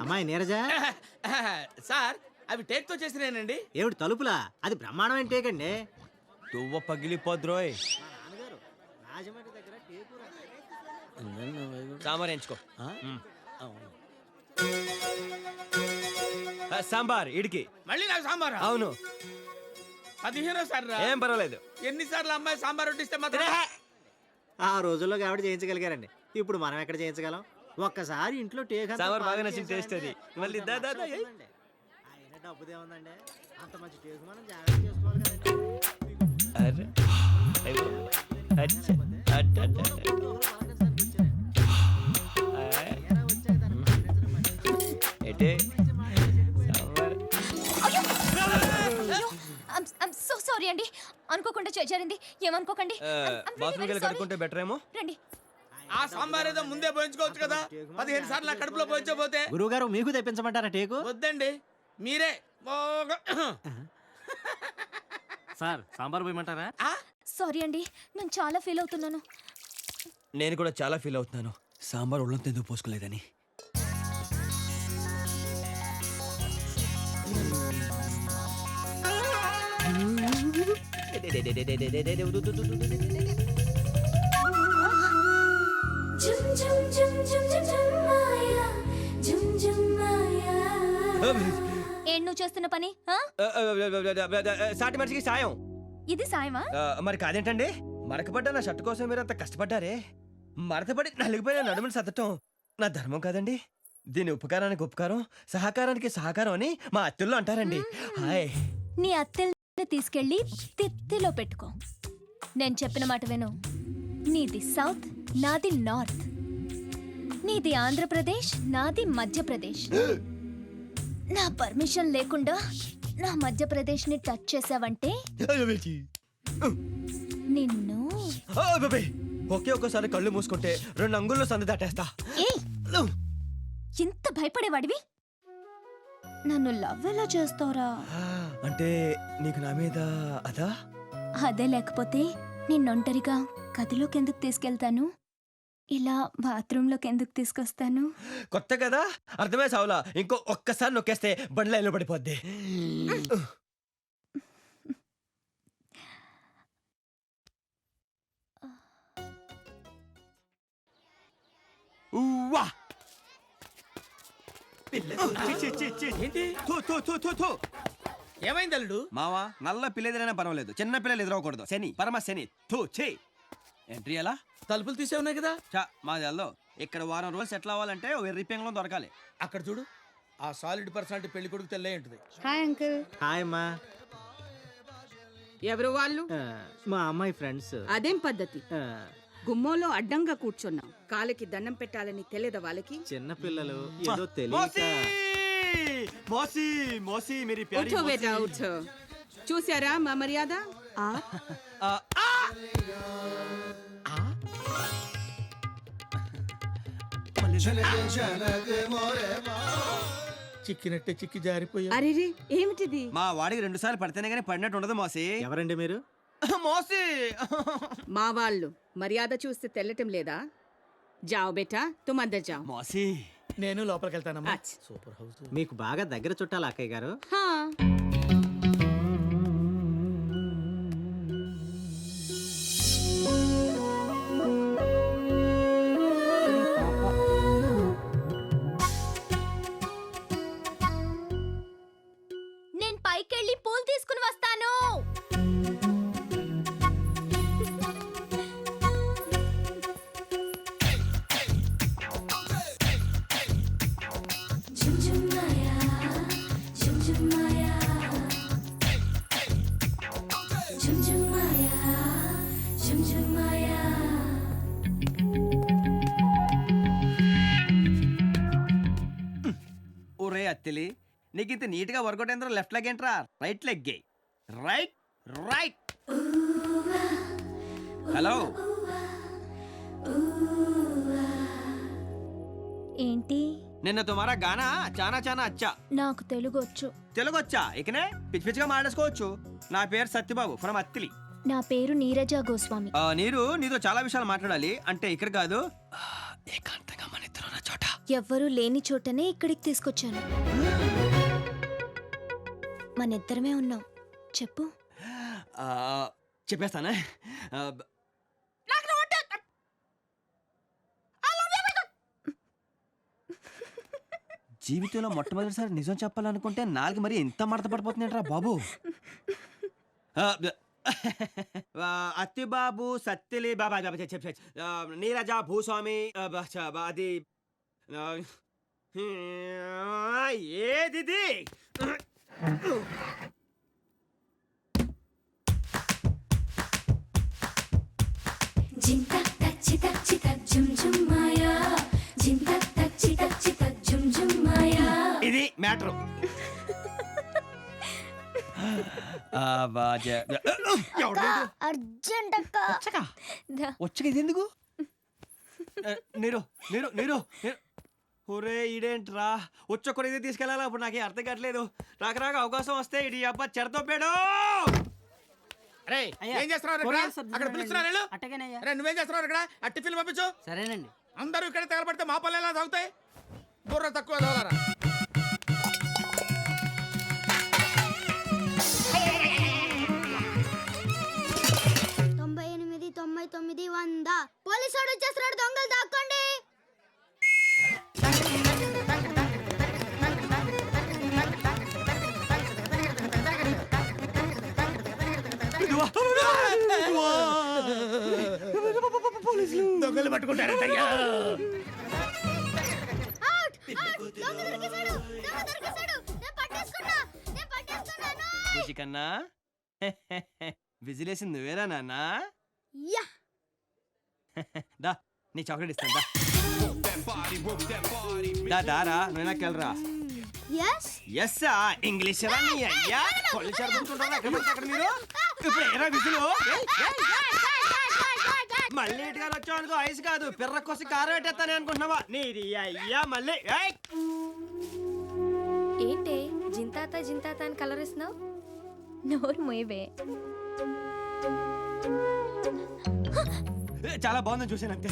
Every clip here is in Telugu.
అమ్మాయి నీరజ. సార్ అవి టేక్ తో చేసినేనండి. ఏమిటి తలుపులా? అది బ్రహ్మాండమైన టేక్ అండి. తువ్వ పగిలిపోద్రోయ్. నాన్నగారు రాజమండ్రి దగ్గర టేకు సాంబార్ ఎంచుకో. సాంబార్ ఇడికి. మళ్ళీ నాకు సాంబార్? అవును. 15 సార్లు. ఏం పర్వాలేదు. ఎన్నిసార్లు అమ్మాయి సాంబార్ వడ్డిస్తే మాత్రం? ఆ రోజుల్లో కాబట్టి చేయించగలిగారండి. ఇప్పుడు మనం ఎక్కడ చేయించగలం? ఒక్కసారి ఇంట్లో టేక్ సాంబార్ బాగా నచ్చిన టేస్ట్ అది. మళ్ళీ దాదా అయినా డబ్బుదే ఉందండి. అంత మంచి టేకు మనం జాగ్రత్త చేసుకోవాలి కదండి. సో సారీ అండి, అనుకోకుండా చేరింది, ఏమనుకోకండి. బాత్రూమ్కి వెళ్ళి కడుక్కుంటే బెటర్ ఏమో. రండి. ఆ సాంబార్ ఏదో ముందే పోయించుకోవచ్చు కదా. 15 సార్లు నా కడుపులో పోయించబోతే. గురువు గారు మీకు తెప్పించమంటారా టేకు? వద్దండి, మీరే. సార్ సాంబార్ పోయమంటారా? సారీ అండి, నేను చాలా ఫీల్ అవుతున్నాను. నేను కూడా చాలా ఫీల్ అవుతున్నాను. సాంబార్ ఒళ్ళంతా ఎందుకు పోసుకోలేదని. ఏం నువ్వు చేస్తున్న పని? సాటి మనిషికి సాయం. ఇది సాయమా? మరి కాదేంటండి? మరకపడ్డ నా షర్టు కోసం మీరు అంత కష్టపడ్డారే. మరతపడి నలిగిపోయిన నడుములు సత్తటం నా ధర్మం కాదండి. దీని ఉపకారానికి ఉపకారం, సహకారానికి సహకారం అని మా అత్తుల్లో అంటారండి. హాయ్. నీ అత్తెల్ని తీసుకెళ్లి తిత్తిలో పెట్టుకో. నేను చెప్పిన మాట విను. నీది సౌత్, నాది నార్త్. నీది ఆంధ్రప్రదేశ్, నాది మధ్యప్రదేశ్. నా పర్మిషన్ లేకుండా నా మధ్యప్రదేశ్ ని టచ్ చేసావంటే నిన్ను ఒకే ఒక్కసారి కళ్ళు మూసుకుంటే 2 అంగుల్లో సందు దాటేస్తా. ఇంత భయపడేవాడివి నన్ను లవ్ ఎలా చేస్తావురా? అంటే నీకు నా మీద అదా? అదే లేకపోతే నిన్నొంటరిగా గదిలోకి ఎందుకు తీసుకెళ్తాను? ఇలా బాత్రూంలోకి ఎందుకు తీసుకొస్తాను? కొత్త కదా, అర్థమే సావులా. ఇంకో ఒక్కసారి నొక్కేస్తే బండ్లైలో పడిపోద్ది. ఏమైంది అల్లుడు? మావా, నల్ల పిల్ల ఎదురైనా పర్వాలేదు, చిన్న పిల్లలు ఎదురవకూడదు. శని పరమ శని. ఎంట్రీ ఎలా? తలుపులు తీసే ఉన్నాయి కదా. మాది అల్లో. ఇక్కడ వారం రోజులు సెటిల్ అవ్వాలంటే వెర్రి పెంగళం దొరకాలి. అక్కడ చూడు, ఆ సాలిడ్ పర్సనాలిటీ పెళ్లి కొడుకు తెల్లే ఉంటుంది. Hi uncle. హాయ్ అమ్మా. ఎవరు వాళ్ళు? మా అమ్మాయి ఫ్రెండ్స్. అదేం పద్ధతి? గుమ్మంలో అడ్డంగా కూర్చున్నాం. కాలికి దండం పెట్టాలని తెలియదా వాళ్ళకి? చిన్న పిల్లలు ఏదో తెలియక. ఉఠో బేటా ఉఠో. చూసారా మా మర్యాద? చిక్కినట్టే చిక్కి జారిపోయా. అరే ఏమిటిది? మా వాడికి 2 సార్లు పడితేనే కానీ పడినట్టు ఉండదు మోసి. ఎవరండి మీరు? మోసి మా వాళ్ళు మర్యాద చూస్తే తెల్లటం లేదా? జాओ బేటా, తుమ్ అందర్ జాओ. మోసి నేను లోపలికి వెళ్తానమ్మా. అచ్చ్. Super house. మీకు బాగా దగ్గర చుట్టాలి అక్కయ్య గారు. హా. నేను పైకెళ్ళి పూలు తీసుకుని వస్తాను. ఒరే అత్తిలి, నీకు ఇంత నీట్ గా వర్కౌట్ అయిందా? లెఫ్ట్ లెగ్ ఏంట్రా? Right leg. Right right. Hello, ఏంటి? నిన్న తుమారా గానా చానా చానా అచ్చా. నాకు తెలుగు వచ్చు. తెలుగు వచ్చా? ఇకనే పిచ్చి పిచ్చిగా మాట్లాడుకోవచ్చు. నా పేరు సత్యబాబు ఫ్రమ్ అత్తిలి. నా పేరు నీరజ గోస్వామి. నీరు నీతో చాలా విషయాలు మాట్లాడాలి. అంటే ఇక్కడ కాదు, ఏకాంతంగా మన ఇద్దరు చోట. ఎవ్వరూ లేని చోటనే ఇక్కడికి తీసుకొచ్చాను. మనిద్దరమే ఉన్నాం. చెప్పు. చెప్పేస్తానా? జీవితంలో మొట్టమొదటిసారి నిజం చెప్పాలనుకుంటే నాలుగు మరి ఎంత మడత పడిపోతుందంటరా బాబు. అత్తిబాబు సత్తిలి బాబా నీరజ భూస్వామి అది ఏదిది? ఇది మ్యాటర్. అర్జెంట్ అక్క. వచ్చక ఇది ఎందుకు? నీరు నీరు నీరు ఒరే ఈడేంట్రా వచ్చొక్కరు ఇది తీసుకెళ్ళాలా? ఇప్పుడు నాకేం అర్థం కావట్లేదు. రాక అవకాశం వస్తే ఇది అబ్బా చెడతో పేడు. అరే ఏం చేస్తున్నావు ఇక్కడ? అక్కడ పిలుస్తున్నారు వెళ్ళు. అరే నువ్వేం చేస్తున్నావు ఇక్కడ? ఆ టిఫిన్ పంపించు. సరేనండి. అందరూ ఇక్కడ తగలబడితే మా పళ్ళు ఎలా తాగుతాయి? బుర్ర తక్కువ తగలరా. పోలీసు వాడు వచ్చేస్తున్నాడు, దొంగలు దాక్కోండి. దొంగలు పట్టుకుంటారంటయ్యా. కన్నా విజిలేసింది నువ్వేరా నాన్న? దా నీ చాక్లెట్ ఇస్తాను. దారా నువ్వు నాకెళ్ళరా. ఎస్ ఇంగ్లీష్ అయ్యా అక్కడ మీరు ఇప్పుడు ఏరా విజులు మళ్ళీ ఇటుగా వచ్చావు అనుకో. ఐస్ కాదు పిర్ర కోసి కారం పెట్టేస్తానే అనుకుంటున్నావా? నీది అయ్యా మళ్ళీ. ఏంటే జింతాత జింతాత అని కలరిస్తున్నావు? నోరు మోయవే. చాలా బాగుందని చూసాను అంతే.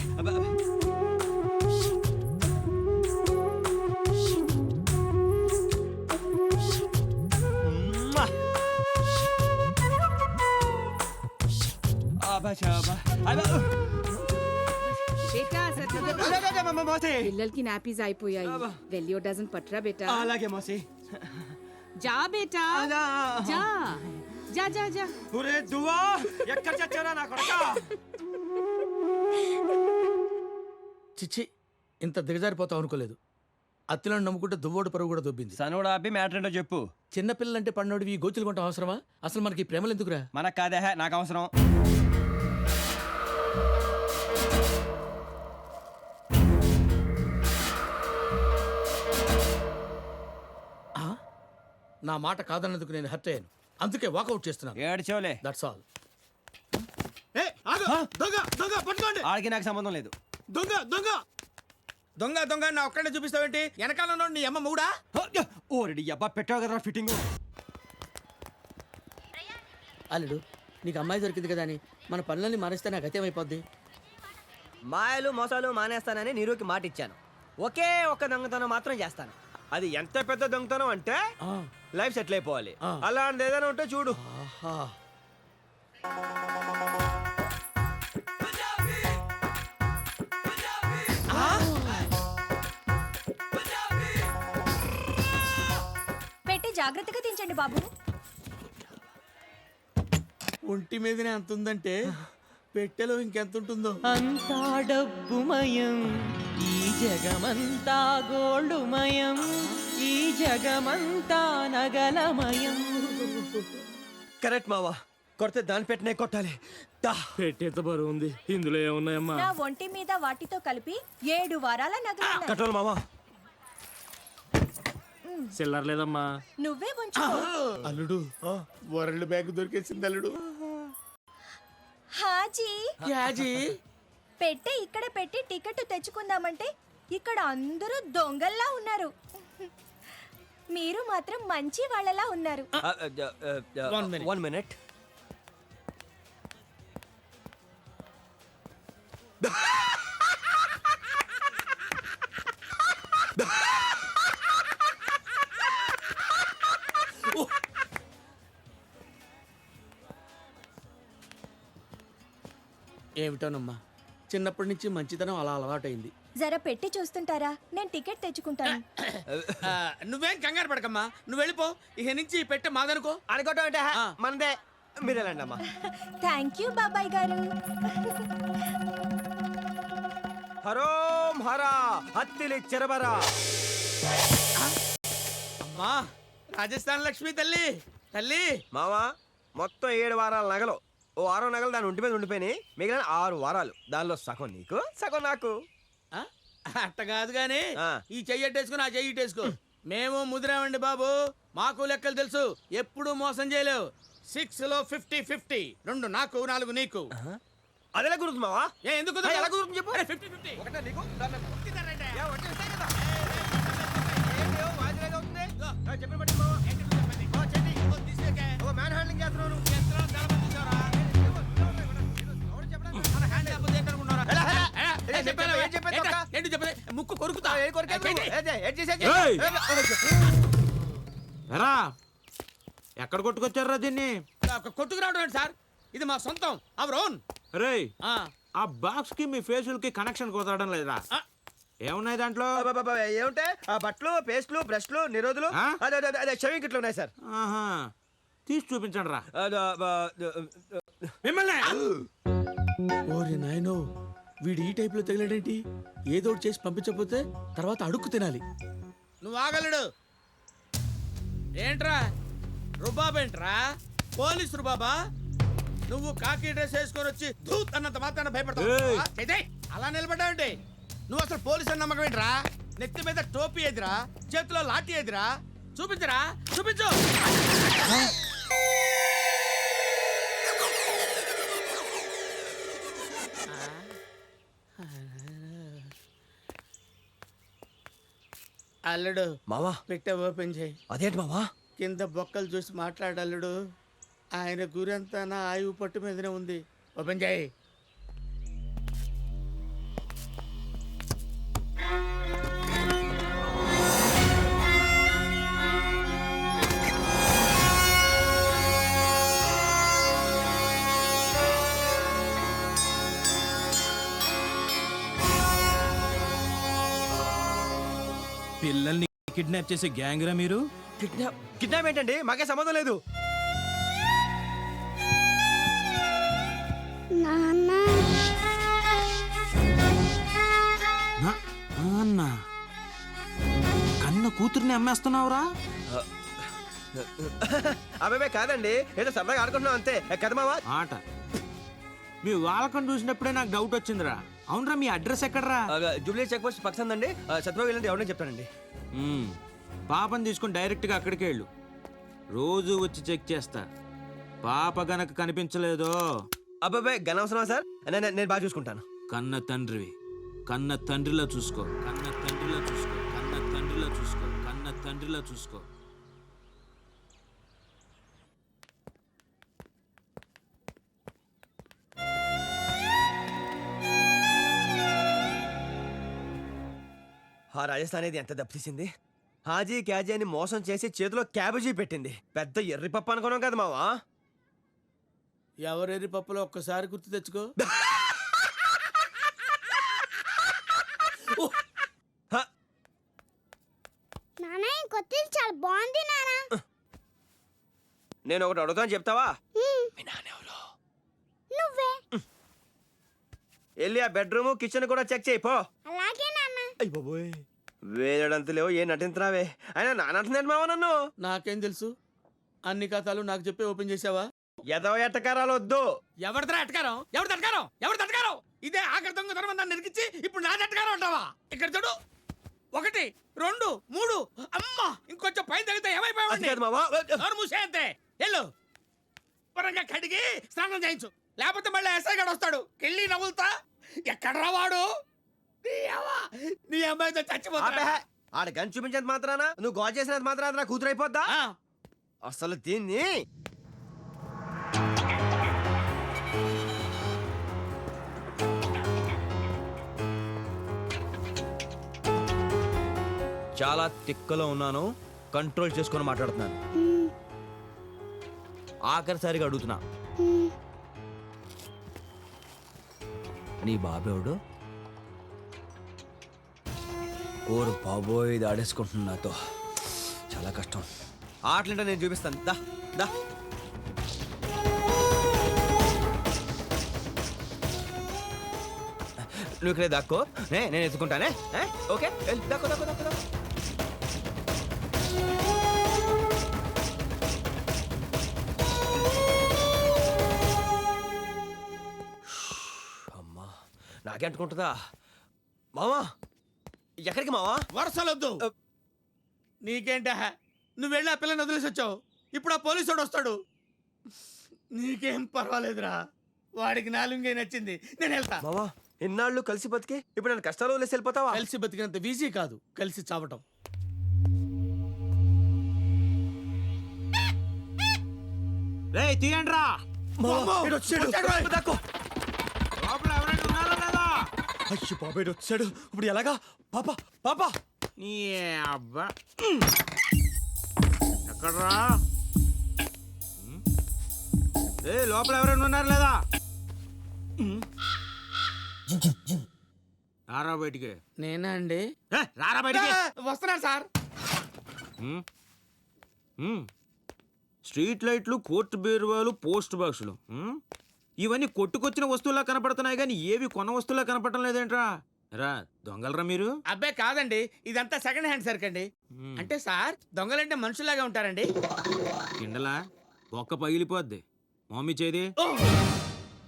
పిల్లలకి నాపీస్ అయిపోయాయి. వెళ్ళి డజన్ పట్రా బేటా. అలాగే మోసి. జా బేటా జా జా జా జా. ఒరే దువ్వా ఎక్కడ చచ్చారా నా కొడకా? చిచ్చి ఇంత దిగజారిపోతావు అనుకోలేదు. అత్తిలను నమ్ముకుంటే దువ్వోడు పరువు కూడా దొబ్బింది. సనోడు ఆపి మ్యాటర్ ఏంటో చెప్పు. చిన్నపిల్లలంటే పన్నోడివి గోచులు కొంటాం అవసరమా? అసలు మనకి ప్రేమలు ఎందుకురా? మనకు కాదే నాకు అవసరం. నా మాట కాదన్నందుకు నేను హర్ట్ అయ్యాను, అందుకే వాకౌట్ చేస్తున్నాను. ఏడ్చోలే. That's all. పట్టుకోండి. ఆడికి నాకు సంబంధం లేదు. దొంగ దొంగ దొంగ దొంగ నా ఒక్కడే చూపిస్తావేంటి? వెనకాల నీ అమ్మ మూడా? ఓరెడి అబ్బా పెట్టావు కదరా ఫిట్టింగ్. అల్లుడు నీకు అమ్మాయి దొరికింది కదా అని మన పనులన్నీ మానేస్తే నాకు గతేమైపోద్ది. మాయలు మోసాలు మానేస్తానని నీరుకి మాట ఇచ్చాను. ఒకే ఒక్క దొంగతనం మాత్రం చేస్తాను. అది ఎంత పెద్ద దొంగతనం అంటే లైఫ్ సెటిల్ అయిపోవాలి. అలాంటిది ఏదైనా ఉంటే చూడు. పెట్టి జాగ్రత్తగా దించండి బాబు. ఒంటి మీదనే అంత ఉందంటే పెట్టెలో ఇంకెంత ఉంటుందో. అంతా డబ్బుమయం ఈ జగమంతా గోల్డుమయం ఈ జగమంతా నగలమయం. కరెక్ట్ మావా. కొడితే దాని పెట్టినే కొట్టాలి. పెట్టేంత బరువు ఉంది. ఇందులో ఏమున్నాయమ్మా? నా ఒంటి మీద వాటితో కలిపి 7 వారాల నగలు. కట్రోలు మావా. చిల్లర లేదమ్మా. నువ్వే ఉంచు. అల్లుడు వరల్డ్ బ్యాంక్ దొరికేసింది అల్లుడు. హాజీ పెట్టే ఇక్కడ పెట్టి టికెట్ తెచ్చుకుందామంటే ఇక్కడ అందరూ దొంగల్లా ఉన్నారు. మీరు మాత్రం మంచి వాళ్ళలా ఉన్నారు. 1 minute. ఏమిటోనమ్మా, చిన్నప్పటి నుంచి మంచితనం అలా అలవాటైంది. జర పెట్టి చూస్తుంటారా, నేను టికెట్ తెచ్చుకుంటాను. నువ్వేం కంగారు పడకమ్మా, నువ్వు వెళ్ళిపో. ఇక నుంచి పెట్టే మాదనుకో. అనుకోవటం అంటే మనదే. మీరు వెళ్ళండి అమ్మా. థ్యాంక్ యూ బాబాయ్ గారు. హరోం హరా హత్తిలి చెరబరా. అమ్మా రాజస్థాన్ లక్ష్మి తల్లి తల్లి. మావా మొత్తం 7 వారాల నగలు. ఓ 6 నగలు దాని ఒంటి మీద ఉండిపోయినాయి. మిగిలిన 6 వారాలు. దానిలో సగం నీకు, సగం నాకు. ఆ? అట్ట కాదు గాని ఆ. ఈ చెయ్యి అట్టేసుకో, ఆ చెయ్యి ఇట్టేసుకో. మేము ముదిరామండి బాబు, మాకు లెక్కలు తెలుసు. ఎప్పుడు మోసం చేయలేవు. 6 లో 50-50. 2 నాకు 4 నీకు. అదెలా కుదురుతుంది మావా? ఎందుకు ఎలా కుదురుతుంది చెప్పు. 50-50. ఒకటే నీకు, దాన్ని నాకు. కుదిరారంటే. ఏ, ఒకటే ఉంటాయి కదా. ఏంటి, ఓ వాయిదాగా ఉంది. చెప్పిన బట్టి మావా. ఏంటి నువ్వు చెప్పేది? ఓ చెయ్యి. ఓ తీసేకే. ఓ మ్యాన్ హ్యాండ్లింగ్ చేస్తున్నావు. చేస్తున్నావు, చాలా మంది చూసావరా? మన హ్యాండ్ లేకపోతే ఏంటనుకున్నారా? ఎలా, ఎలా? ఏ, చెప్పాలా? ఏం చెప్పేది ఏంటా? ఒక్క? ఏంటి చెప్పేది? ముక్కు కొరుకుతా. ఏ కొరికేది ఏంటి? నువ్వు? ఏది చేసేది? ఏయ్! ఏ, ఎరా ఎక్కడ కొట్టుకొచ్చారా దీన్ని? కొట్టుకురావడం ఏంటి సార్? ఇది మా సొంతం, అవర్ ఓన్. రేయ్ ఆ బాక్స్ కి మీ ఫేషియల్ కి కనెక్షన్ కుదరడం లేదురా. ఏమున్నాయి దాంట్లో? అబ్బబ్బబ్బ, ఏముంటాయి? ఆ బట్టలు, పేస్ట్లు, బ్రష్లు, నిరోధులు, ఆ? అదే షవింగ్ కిట్లు ఉన్నాయి సార్. ఆహా తీసి చూపించండి రా. మిమ్మల్ని ఓరి నాయనో, వీడు ఈ టైప్ లో తగిలాడేంటి? ఏదో ఒకటి చేసి పంపించకపోతే తర్వాత అడుక్కు తినాలి. నువ్వు ఆగలడు. ఏంట్రా రుబాబ్? ఏంట్రా పోలీస్ రుబాబా? నువ్వు కాకి డ్రెస్ వేసుకొని వచ్చి ధూత్ అన్నంత మాత్రాన భయపడతావు? ఏయ్! చేయి. అలా నిలబడ్డావంటే నువ్వు అసలు పోలీస్ అన్న నమ్మకం ఏంట్రా? నెత్తి మీద టోపీ ఎదురా, చేతిలో లాఠీ ఎదురా. చూపించరా, చూపించు. అల్లుడు మావా పెట్టే ఓపెన్ చేయి. అదేంటి మావా? కింద బొక్కలు చూసి మాట్లాడల్లుడు. ఆయన గురంతా నా ఆయువు పట్టు మీదనే ఉంది. ఓపెన్ చేయి. పిల్లల్ని కిడ్నాప్ చేసే గ్యాంగ్ రా మీరు? కిడ్నాప్ ఏంటండి? మాకే సంబంధం లేదు. నాన్న అన్నా కన్న కూతుర్ని అమ్మేస్తున్నావురా? అబ్బాయి కాదండి, ఏదో సరదాగా ఆడుకుంటున్నాం అంతే కదా మావా. ఆట మీ వాళ్ళకం చూసినప్పుడే నాకు డౌట్ వచ్చిందిరా. అవునరా మీ అడ్రస్ ఎక్కడరా? జూబ్లీ చెక్ పోస్ట్ పక్కన అండి. సత్యబాబు వెళ్ళండి, ఎవరైనా చెప్తానండి. పాపని తీసుకొని డైరెక్ట్గా అక్కడికే వెళ్ళు. రోజు వచ్చి చెక్ చేస్తా. పాప గనక కనిపించలేదో అబ్బాయి గనవసరం సార్, నేను బాగా చూసుకుంటాను. కన్న తండ్రివి, కన్న తండ్రిలా చూసుకో, కన్న తండ్రిలా చూసుకో, కన్న తండ్రిలా చూసుకో, కన్న తండ్రిలా చూసుకో. ఆ రాజస్థాన్ అనేది ఎంత దెబ్బతీసింది. హాజీ క్యాజీ అని మోసం చేసి చేతిలో క్యాబేజీ పెట్టింది. పెద్ద ఎర్రి పప్పు అనుకున్నాం కదా మావా. ఎవరెరి పప్పులో ఒక్కసారి గుర్తు తెచ్చుకో. నాన్న ఈ కొత్త ఇల్లు చాలా బాగుంది నాన్న. నేను ఒకటి అడుగుతాను చెప్తావా? మీ నాన్నెవరు? నువ్వే. వెళ్ళి ఆ బెడ్రూమ్ కిచెన్ కూడా చెక్ చేయి పో. అలాగే నాన్న. అయ్య బాబోయ్, వేయడంత లేవు, ఏ నటించినావే. అయినా నానంటున్నాడు మావ నన్ను. నాకేం తెలుసు? అన్ని కథలు నాకు చెప్పి ఓపెన్ చేసావా? ఎదవ ఎట్టకారాలు వద్దు. ఎవరిదా ఎటకారం? ఎవరిది ఎటకారం? ఎవరిది ఎటకారం? ఇదే ఆఖరి దొంగతనం నన్ను నిరికించి ఇప్పుడు నాది ఎటకారం అంటావా? ఇక్కడ చూడు, 1 2 3. అమ్మా ఇంకొంచెం పైన తగ్గితే అది ఏమైపోయావండి? కాదు మావా. నోరు మూసే అంతే. వెళ్ళు పరంగా కడిగి స్నానం చేయించు, లేకపోతే మళ్ళీ ఎస్ఐ గడు వస్తాడు. కెళ్ళి నవ్వులుతా. ఎక్కడ రావాడు? నీ అమ్మాయితో చచ్చిపోతా. ఆపే. ఆడ గన్ చూపించేది మాత్రానా, నువ్వు గోల్ చేసినది మాత్రాన నా కూతురు అయిపోద్దా? అసలు దీన్ని చాలా తిక్కలో ఉన్నాను, కంట్రోల్ చేసుకొని మాట్లాడుతున్నాను. ఆఖరిసారిగా అడుగుతున్నా, నీ బాబేవుడు ఓరు బాబోయ్ ఇది ఆడేసుకుంటున్నా నాతో చాలా కష్టం ఆటలంటే నేను చూపిస్తాను దా దా నువ్వు ఇక్కడే దాక్కో నేను ఎత్తుకుంటానే ఓకే దాక్కో దాక్కో దాక్కో దాక్కో అమ్మా నాకే అంటుకుంటుందా మావా ఎక్కడికి మావా వరుసలొద్దు నీకేంట నువ్వు వెళ్ళి ఆ పిల్లని వదిలేసి వచ్చావు ఇప్పుడు ఆ పోలీసుడు వస్తాడు నీకేం పర్వాలేదురా వాడికి నాలుగే నచ్చింది నేను వెళ్తా మావా ఎన్నాళ్ళు కలిసి బతికి ఇప్పుడు నేను కష్టాలు వదిలేసి వెళ్ళిపోతావా కలిసి బతికినంత ఈజీ కాదు కలిసి చావటం రే తీయండ్రా మావా, ఈడు వచ్చాడు. వచ్చాడు. దాక్కో. లోపల ఎవరైనా ఉన్నారా లేదా అయ్యో బాబాయ్ ఈడు వచ్చాడు ఇప్పుడు ఎలాగా పాపా పాపా నీ అబ్బా ఎక్కడ్రా ఏ లోపల ఎవరైనా ఉన్నారు లేదా రారా బయటికి నేనా అండి రారా బయటికి వస్తున్నాను సార్ ఉమ్. ఉమ్. స్ట్రీట్ లైట్లు కోర్టు బీరువాలు పోస్ట్ బాక్సులు ఇవన్నీ కొట్టుకొచ్చిన వస్తువులా కనపడుతున్నాయి కానీ ఏవి కొన్న వస్తువులా కనపడటం లేదేంట్రా రా దొంగలరా మీరు అబ్బాయి కాదండి ఇదంతా సెకండ్ హ్యాండ్ సరుకు అండి అంటే సార్ దొంగలంటే మనుషుల్లాగా ఉంటారండి కిండలా ఒక్క పగిలిపోద్ది మమ్మీ చేది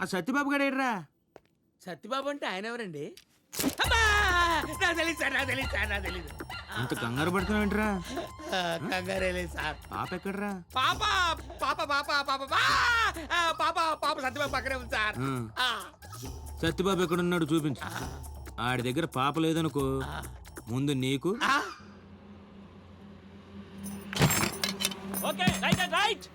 ఆ సత్యబాబు గడేడ్రా సత్యబాబు అంటే ఆయన ఎవరండి అబ్బా! నాకు తెలీదు సార్ నాకు తెలీదు సార్ నాకు తెలీదు ఇంత కంగారు పడుతున్నావేంట్రా కంగారే లేదు సార్ పాప ఎక్కడ్రా పాప పాప పాప పాప పాప పాప సత్యబాబు పక్కనే ఉంది సార్ ఆ. సత్యబాబు ఎక్కడున్నాడు చూపించు ఆడి దగ్గర పాప లేదనుకో ముందు నీకు ఆ? ఓకే రైట్ అండ్ రైట్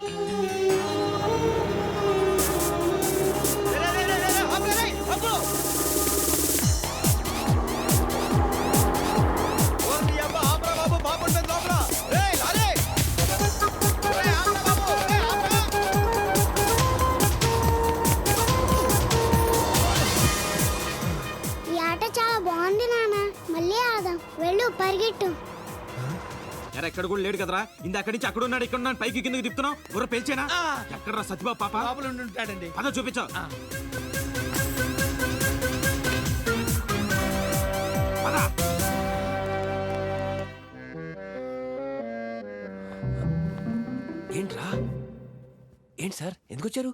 ఈ ఆట చాలా బాగుంది నాన్న మళ్ళీ ఆడదాం వెళ్ళు పరిగెట్టు ఎరా ఎక్కడ కూడా లేడు కదరా ఇంత అక్కడి నుంచి అక్కడ ఉన్నాడు ఇక్కడ ఉన్నాడు పైకి కిందకి తిప్పుతున్నావు బుర్ర పేల్చేనా ఆ. ఎక్కడ్రా సత్యబాబు పాప లోపల ఉండి ఉంటాడండి అదో చూపించు ఆ. పద. ఏంట్రా ఏంటి సార్ ఎందుకు వచ్చారు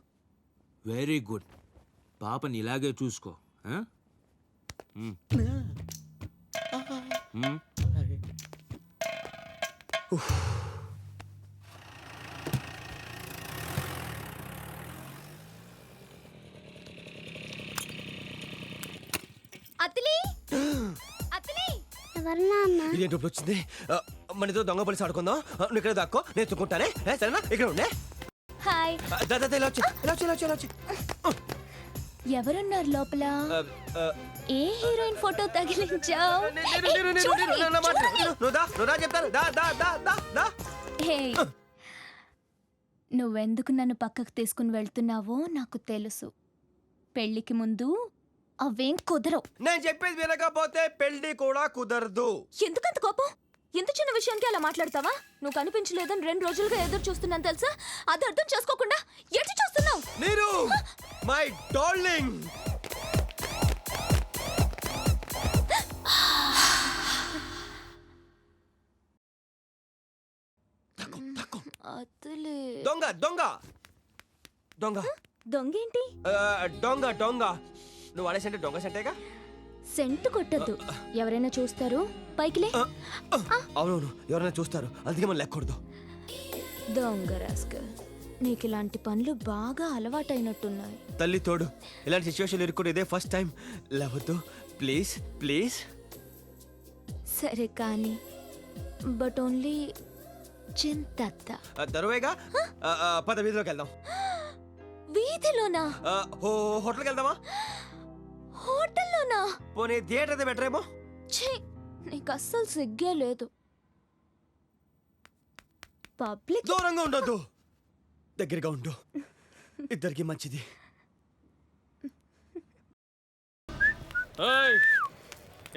వెరీ గుడ్ పాపని ఇలాగే చూసుకో ఆ? ఉమ్. ఉమ్. అతిలి అతిలి ఎవరు నాన్న ఇదేంటి ఇప్పుడు వచ్చింది మన ఇద్దరు దొంగ పోలీసు ఆడుకుందాం నువ్వు ఇక్కడ దాక్కో నేను ఎత్తుకుంటానే సరేనా ఇక్కడ ఉండే హాయ్ దాదా ఇలా వచ్చి ఇలా వచ్చి ఇలా వచ్చి ఇలా వచ్చి ఎవరున్నారు లోపల ఆ, ఆ, ఏ హీరోయిన్ ఫోటో తగిలించావు నువ్వు దా చెప్తాను దా దా దా దా దా నువ్వెందుకు నన్ను పక్కకు తీసుకుని వెళ్తున్నావో నాకు తెలుసు పెళ్లికి ముందు అవేం కుదరవు నేను చెప్పేది వినకపోతే పెళ్లి కూడా కుదరదు ఎందుకంత కోపం ఎంత చిన్న విషయానికి అలా మాట్లాడతావా నువ్వు కనిపించలేదని 2 రోజులుగా ఎదురు చూస్తున్నాను తెలుసా అది అర్థం చేసుకోకుండా ఎటు చూస్తున్నావు నీరు మై డార్లింగ్ అతలే దొంగ దొంగ దొంగ దొంగేంటి దొంగ దొంగ నువ్వు ఆడేసంటే దొంగ సెంటేగా సెంటు కొట్టద్దు ఎవరైనా చూస్తారు పైకిలే అవునవును ఎవరైనా చూస్తారు అందుకే మనం లెక్కకూడదు దొంగ రాస్కల్ నీకు ఇలాంటి పనులు బాగా అలవాటైనట్టున్నాయి తల్లి తోడు ఇలాంటి సిచ్యువేషన్ ఇరుక్కుని ఇదే ఫస్ట్ టైం లేవద్దు ప్లీజ్ ప్లీజ్ సరే కానీ బట్ ఓన్లీ చింతత్త దరువేగా పద వీధిలోకి వెళ్దాం వీధిలోనా హోటల్కి వెళ్దామా హోటల్లోనా పోనీ థియేటర్ అయితే బెటర్ ఏమో ఛీ నీకు అస్సలు సిగ్గే లేదు పబ్లిక్ దూరంగా ఉండొద్దు దగ్గరగా ఉండు ఇద్దరికి మంచిది ఓయ్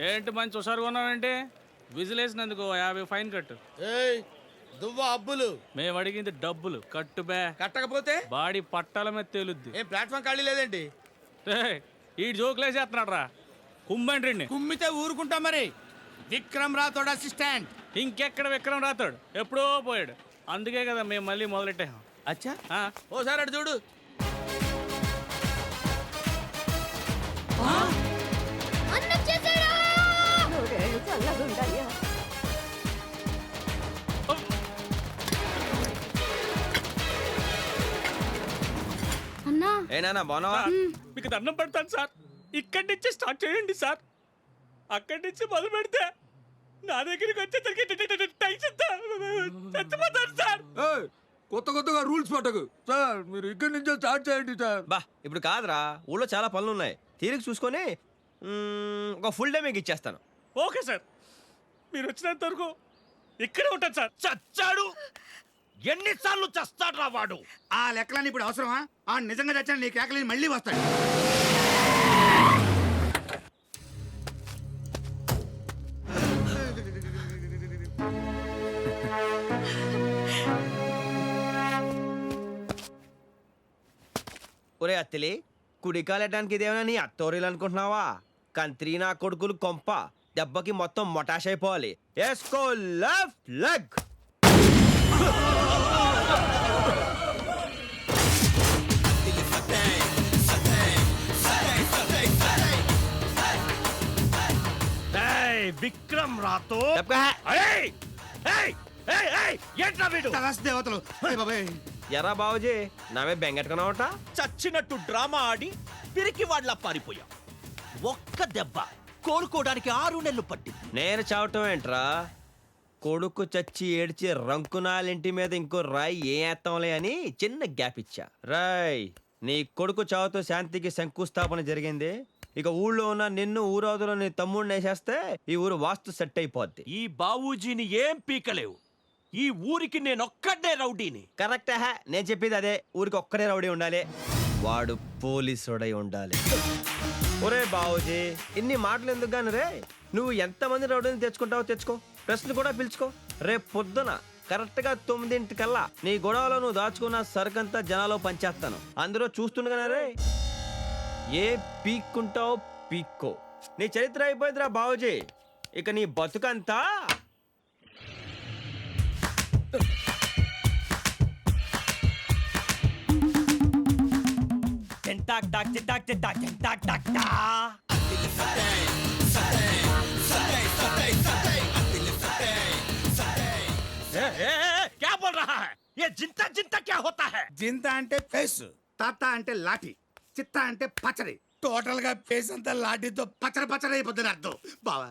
ఏంటి మంచి హుషారుగా ఉన్నావంటే విజిలేసినందుకు 50 ఫైన్ కట్టు. ఏయ్ దువ్వ అబ్బులు మేము అడిగింది డబ్బులు కట్టు బే. కట్టకపోతే బాడీ పట్టాల మీద తేలుద్ది. ఏం ప్లాట్ఫామ్ ఖాళీ లేదేంటి? ఈ జోకులేసేస్తున్నాడు రా కుంబండ్రిని. కుమ్మితే ఊరుకుంటాం మరి. విక్రమ్ రాథోడ్ అసిస్టెంట్. ఇంకెక్కడ విక్రమ్ రాతాడు, ఎప్పుడో పోయాడు. అందుకే కదా మేము మళ్ళీ మొదలెట్టాం. అచ్చా ఆ, ఓసారి అటు చూడు. అన్నా ఏనా బాగున్నావా? మీకు దండం పెడతాను సార్, ఇక్కడి నుంచి స్టార్ట్ చేయండి సార్. అక్కడి నుంచి మొదలు పెడితే నా దగ్గరికి వచ్చేసరికి చచ్చిపోతాను సార్. కొత్త కొత్తగా రూల్స్ పట్టకు సార్. మీరు ఇక్కడి నుంచో స్టార్ట్ చేయండి సార్. బా ఇప్పుడు కాదురా, ఊళ్ళో చాలా పనులు ఉన్నాయి. తీరిక చూసుకొని ఒక ఫుల్ డే మీకు ఇచ్చేస్తాను. ఓకే సార్, మీరు వచ్చినంత వరకు ఇక్కడే ఉంటాను సార్. చచ్చాడు. ఎన్నిసార్లు చస్తాడు రా వాడు? ఆ లెక్కలని ఇప్పుడు అవసరమా? ఆ నిజంగా చచ్చాను నీ కేకలని మళ్ళీ వస్తాడు. ఒరే అత్తిలి, కుడి కాలెట్టడానికి ఇదేమైనా నీ అత్తోరీలు అనుకుంటున్నావా? కంత్రి నా కొడుకులు కొంప దెబ్బకి మొత్తం మొటాష్ అయిపోవాలి. ఎస్కో లెఫ్ట్ లెగ్. విక్రమ్ రాతో ఏంట్రా వీడు? దేవతలు. ఎరా బాబుజీ, నావే బెంగెట్టుకున్నావట. చచ్చినట్టు డ్రామా ఆడి పిరికి వాళ్ళ పారిపోయా. ఒక్క దెబ్బ కోలుకోవడానికి 6 నెలలు పట్టింది. నేను చావటం ఏంట్రా? కొడుకు చచ్చి ఏడ్చి రంకునాలింటి మీద ఇంకో రాయి ఏం వేస్తాంలే అని చిన్న గ్యాప్ ఇచ్చా. రాయ్, నీ కొడుకు చావుతో శాంతికి శంకుస్థాపన జరిగింది. ఇక ఊళ్ళో ఉన్న నిన్ను ఊరవతలో నీ తమ్ముడిని వేసేస్తే ఈ ఊరు వాస్తు సెట్ అయిపోద్ది. ఈ బావూజీని ఏం పీకలేవు. ఈ ఊరికి నేనొక్కడే రౌడీని. కరెక్ట్ హే, నేను చెప్పేది అదే. ఊరికి ఒక్కడే రౌడీ ఉండాలి, వాడు పోలీసుడై ఉండాలి. ఒరే బావుజీ, ఇన్ని మాటలు ఎందుకు గాని రే? నువ్వు ఎంతమంది రౌడీని తెచ్చుకుంటావో తెచ్చుకో, ప్రశ్నలు కూడా పిలుచుకో. రేపు పొద్దున కరెక్ట్గా 9 నీ గొడవలో నువ్వు దాచుకున్న సరుకంతా జనాలో పంచేస్తాను. అందరూ చూస్తుండగానే రే, ఏ పీక్కుంటావో పీక్కో. నీ చరిత్ర అయిపోయిందిరా బావుజీ, ఇక నీ బతుకంతా talk talk talk talk talk talk talk. क्या बोल रहा है ये? जिंता जिंता क्या होता है? జింత అంటే ఫేస్, తాత అంటే లాఠీ, చిత్త అంటే పచ్చడి. టోటల్ గా ఫేస్ అంతా లాఠీతో పచ్చడి పచ్చడి అయిపోతుంది అర్థం బావా.